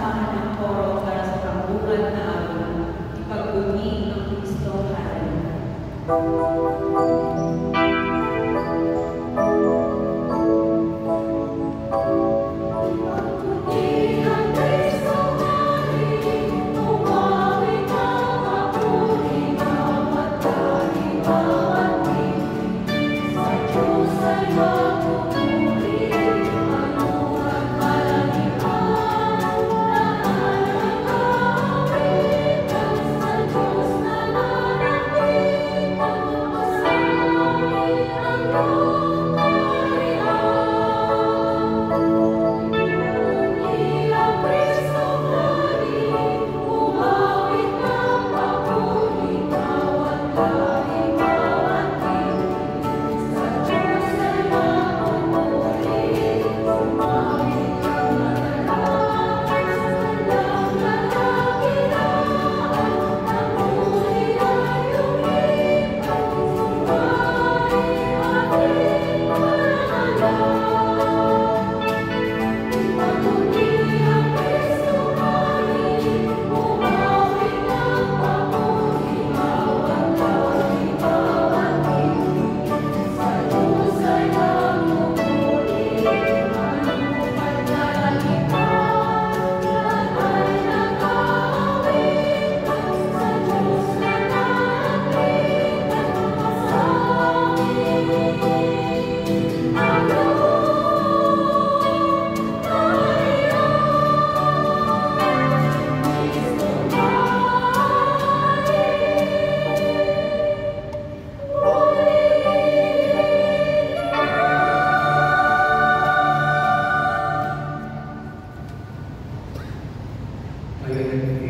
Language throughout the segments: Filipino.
samahan ng koro para sa pagbuhat na araw, ipagbunyi ng Kristo Hallelujah.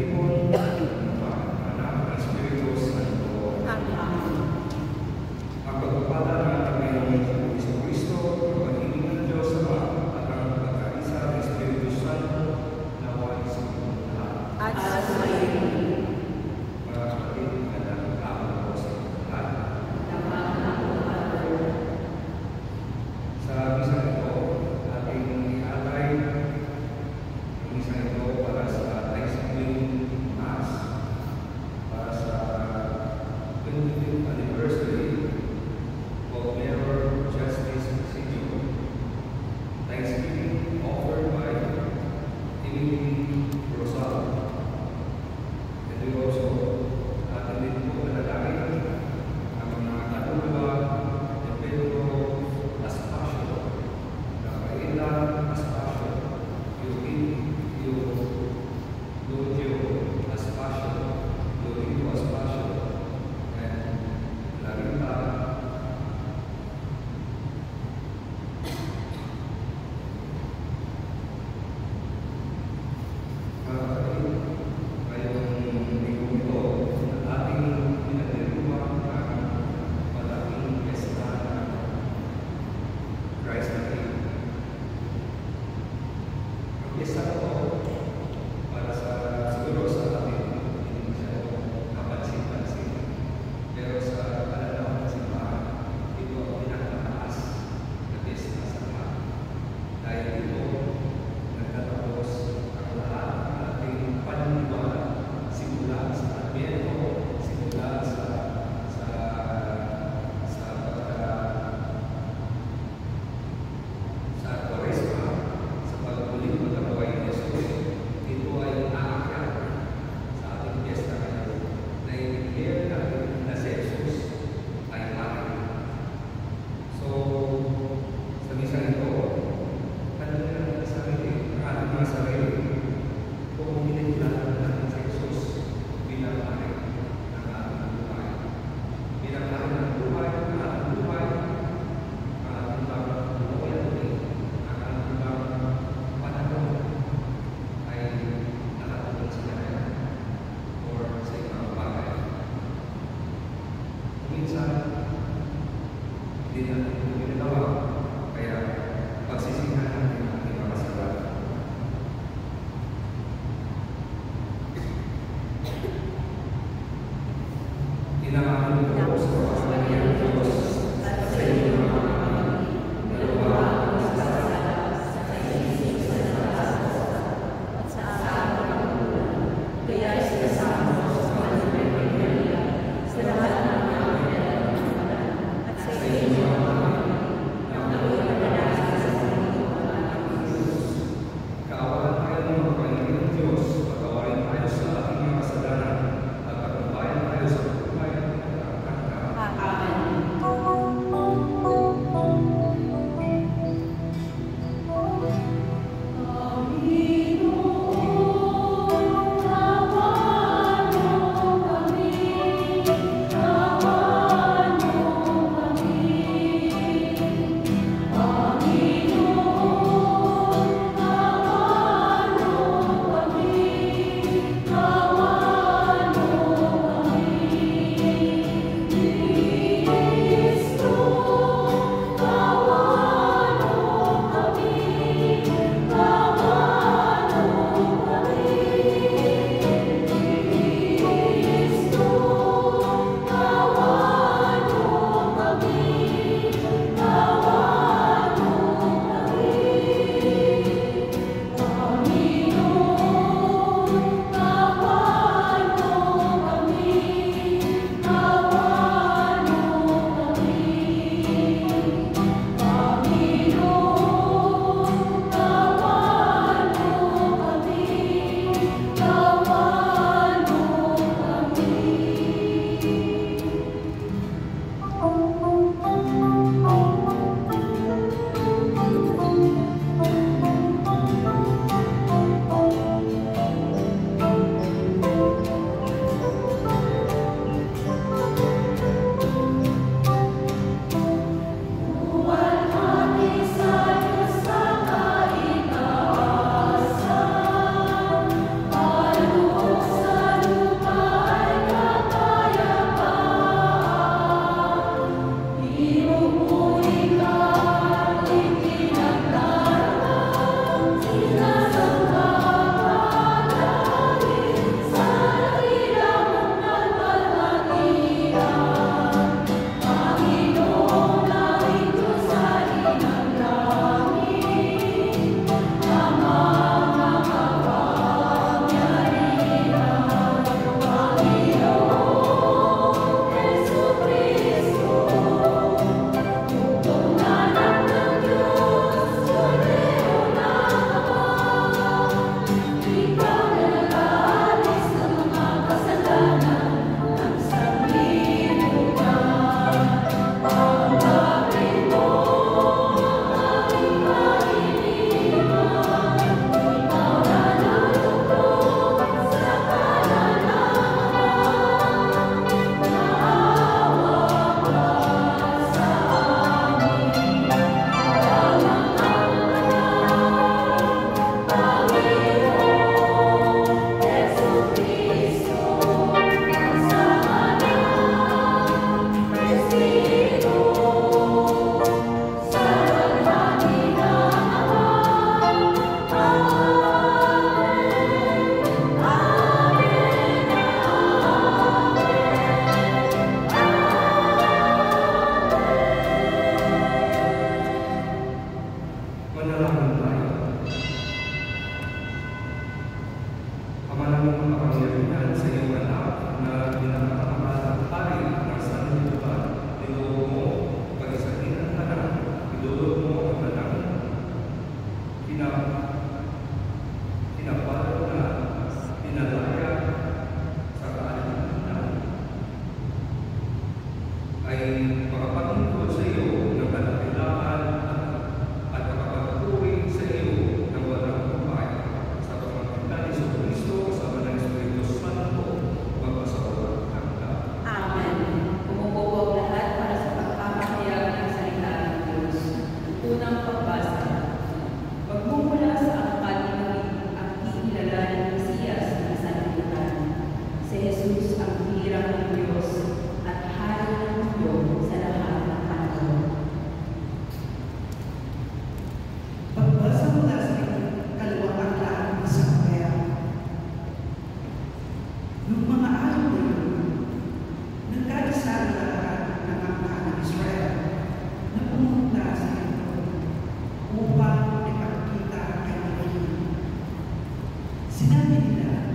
Sinabi nila,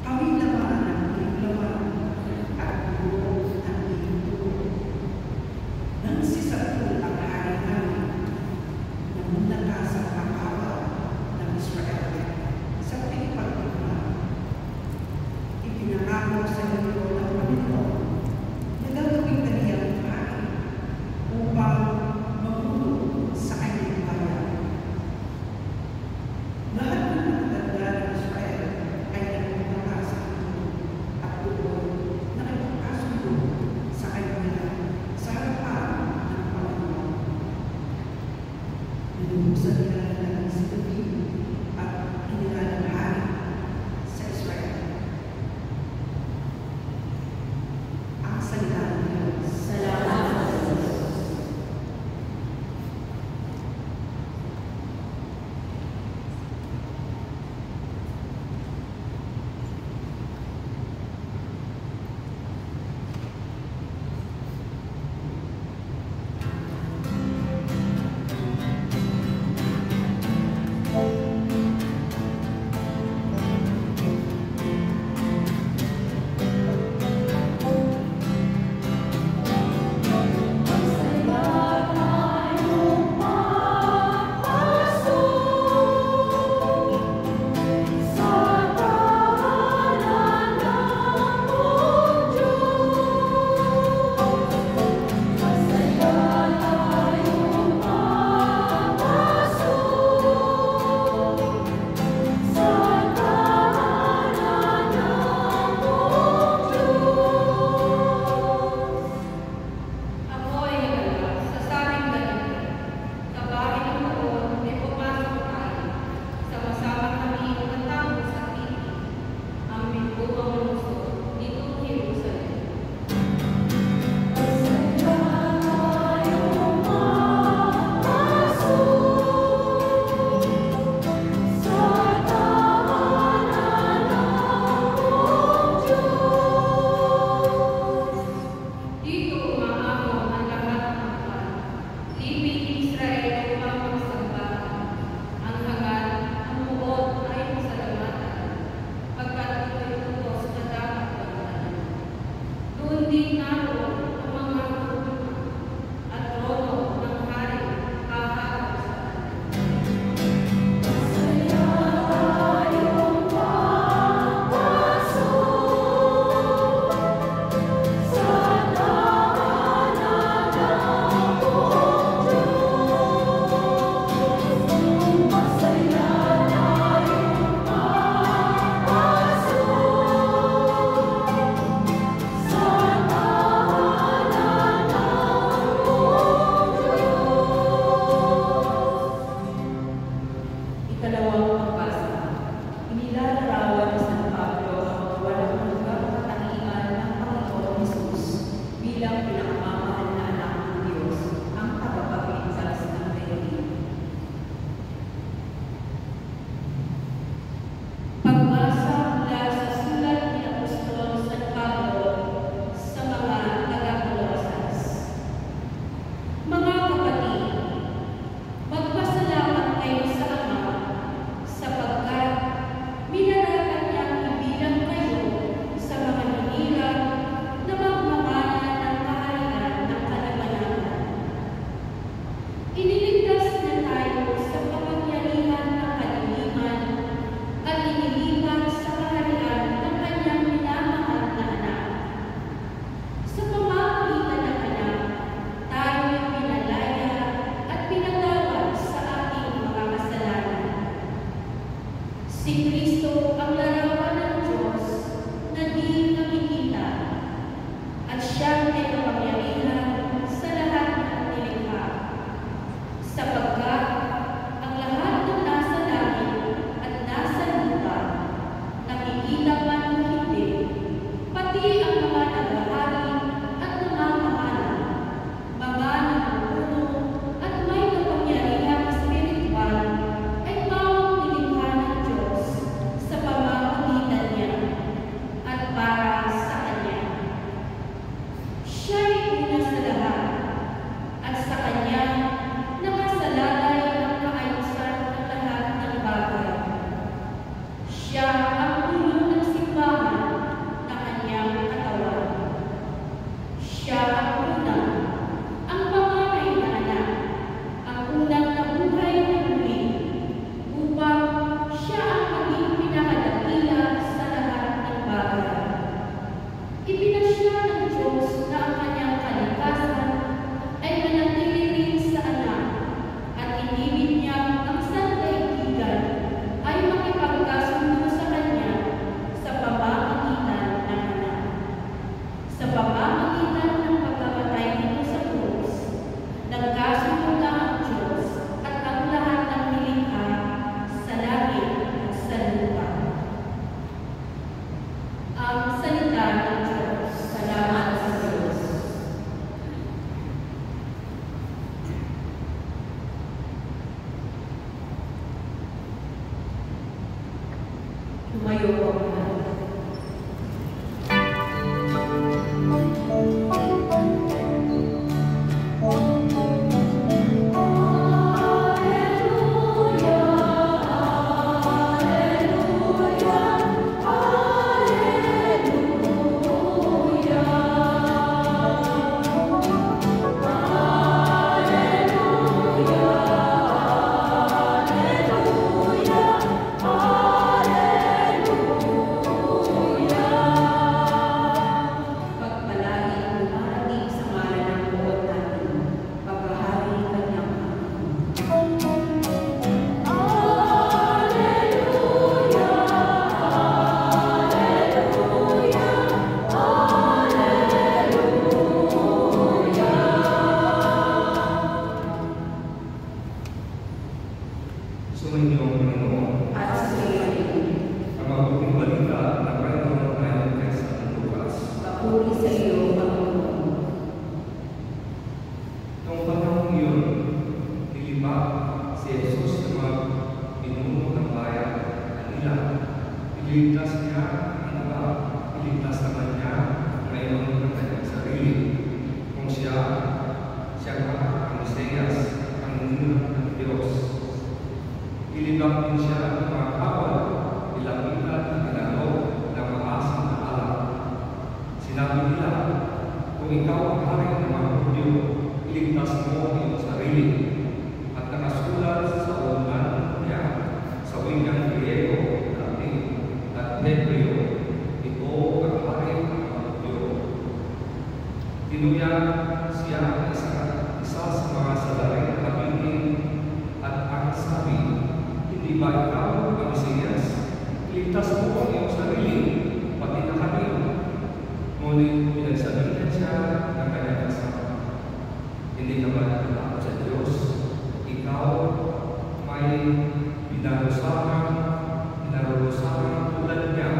kami laman ng laman at buo ng ito. Nang sisatol ang hari namin, namunta ka sa pangkawa ng Israel sa pagpagpagpag. Ipinangako sa inyo ng Panginoon na gagawin ka niyang hari upang mamuno sa kanyang bayan. Lahat ng magaganda ng Israel ay nagpunta sa inyo at doon na nagpapasundo sa kanya sa harapan ng Panginoon. Nilubusan nila ng si David at kinilalang hari sa Israel. Ang salita ng Diyos. Salamat sa Diyos. Tumayo po ang lahat. Pagpalain dumarating sa ngalan ng buwan natin, paghahari kanyang Panginoon. Sumainyo ang Panginoon. At sa iyo rin, Ang mabuting balita na mayroon ayon kay San Lucas. papuri sa iyo, Panginoon. Noong panahon iyon, nilibak si Jesus sa mga pinuno ng bayan Manila. Iligtas niya ang iba, iligtas naman niya ngayon ng kanyang sarili. Kung siya ang Mesiyas, ang ninuno ng Diyos. Ilibak din siya ng mga kawal, ilapitan at inalok ng maasang na alak. Sinabi nila, kung ikaw ang hari ng mga Hudyo, iligtas mo ang iyong sarili. At nakasulat sa unan niya sa wikang Griego, Latin, at Hebreo, ito ang hari ng mga Hudyo. Tinuya siya ang isa sa mga salaring kapitin at ang sabi, hindi ba ikaw ang Mesiyas? Iligtas mo ang iyong sarili, pati na kami. Ngunit pinagsabihan siya ng kanyang kasama. Hindi ka ba natatakot sa Diyos? Ikaw may pinarusahan tulad niya.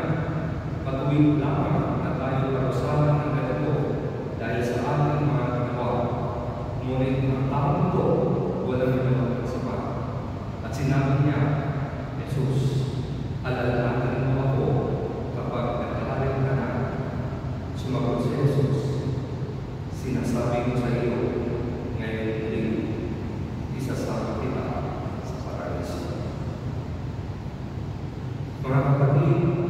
Patuloy lamang na tayo parusahan ng ganito dahil sa ating mga ginawa. Ngunit ang taong ito, walang ginawa ng sama. At sinabi niya, Jesus, alalahanin mo ako kapag naghaharin ka na. Sumagot si Jesus, sinasabi ko sa iyo, ngayon din, isasama kita sa paraiso. Mga kapatid,